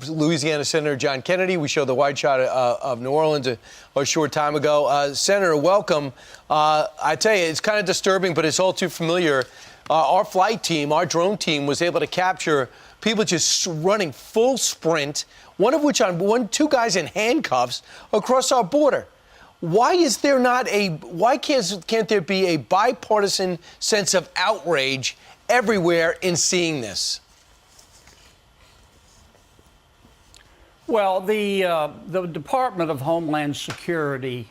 Louisiana Senator John Kennedy. We showed the wide shot of New Orleans a short time ago. Senator, welcome. I tell you, it's kind of disturbing, but it's all too familiar. Our flight team, our drone team, was able to capture people just running full sprint, one of which two guys in handcuffs across our border. Why is there not why can't there be a bipartisan sense of outrage everywhere in seeing this? Well, the Department of Homeland Security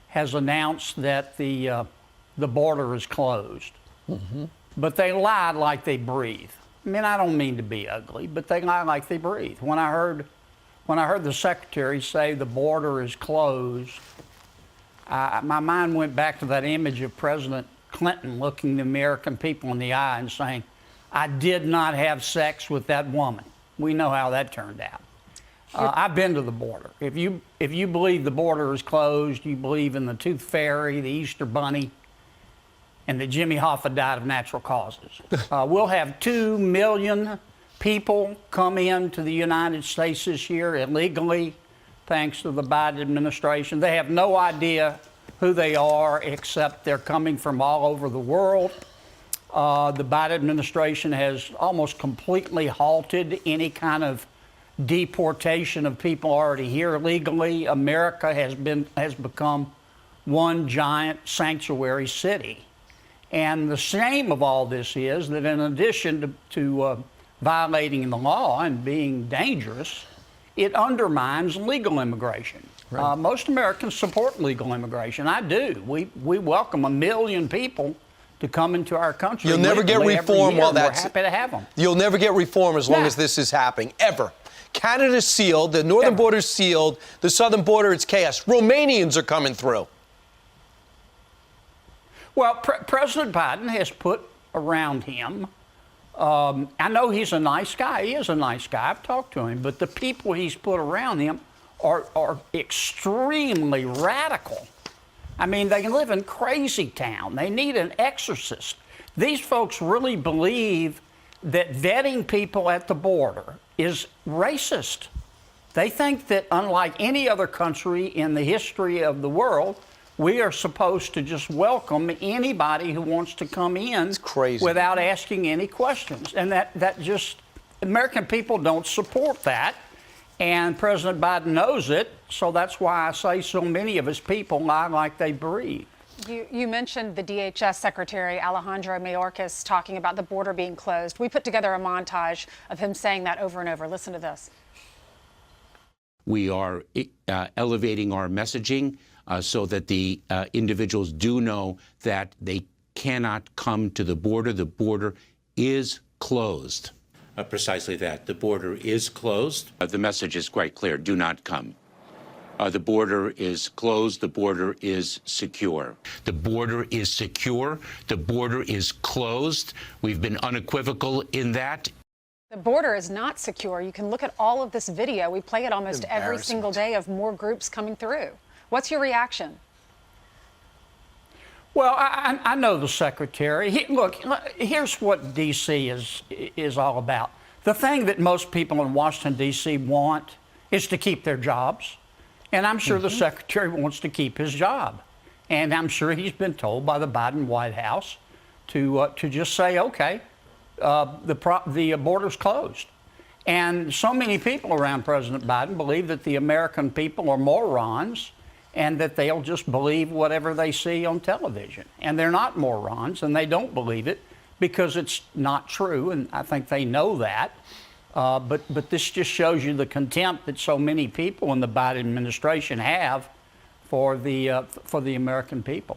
has announced that the border is closed, but they lied like they breathe. I mean, I don't mean to be ugly, but they lie like they breathe. When I heard the Secretary say the border is closed, my mind went back to that image of President Clinton looking the American people in the eye and saying, "I did not have sex with that woman." We know how that turned out. I've been to the border. If you believe the border is closed, you believe in the Tooth Fairy, the Easter Bunny, and that Jimmy Hoffa died of natural causes. We'll have 2 million people come into the United States this year illegally, thanks to the Biden administration. They have no idea who they are, except they're coming from all over the world. The Biden administration has almost completely halted any kind of deportation of people already here illegally. America has become one giant sanctuary city. And the shame of all this is that in addition to violating the law and being dangerous, it undermines legal immigration. Right. Most Americans support legal immigration. I do. We welcome 1 million people to come into our country. You'll never get reform while that's... We're happy to have them. You'll never get reform as long as this is happening, ever. Canada's sealed, the northern border's sealed, the southern border, it's chaos. Romanians are coming through. Well, President Biden has put around him, I know he's a nice guy. He is a nice guy. I've talked to him. But the people he's put around him are extremely radical. I mean, they live in crazy town. They need an exorcist. These folks really believe that vetting people at the border is racist. They think that unlike any other country in the history of the world, we are supposed to just welcome anybody who wants to come in without asking any questions. And that just, American people don't support that. And President Biden knows it. So that's why I say so many of his people lie like they breathe. You mentioned the DHS Secretary Alejandro Mayorkas talking about the border being closed. We put together a montage of him saying that over and over. Listen to this. We are elevating our messaging so that the individuals do know that they cannot come to the border. The border is closed. Precisely that. The border is closed. The message is quite clear. Do not come. The border is closed. The border is secure. The border is secure. The border is closed. We've been unequivocal in that. The border is not secure. You can look at all of this video. We play it almost every single day of more groups coming through. What's your reaction? Well, I know the Secretary. Look, here's what D.C. is all about. The thing that most people in Washington, D.C. want is to keep their jobs. And I'm sure the Secretary wants to keep his job. And I'm sure he's been told by the Biden White House to just say, okay, the border's closed. And so many people around President Biden believe that the American people are morons and that they'll just believe whatever they see on television. And they're not morons, and they don't believe it because it's not true, and I think they know that. But this just shows you the contempt that so many people in the Biden administration have for the American people.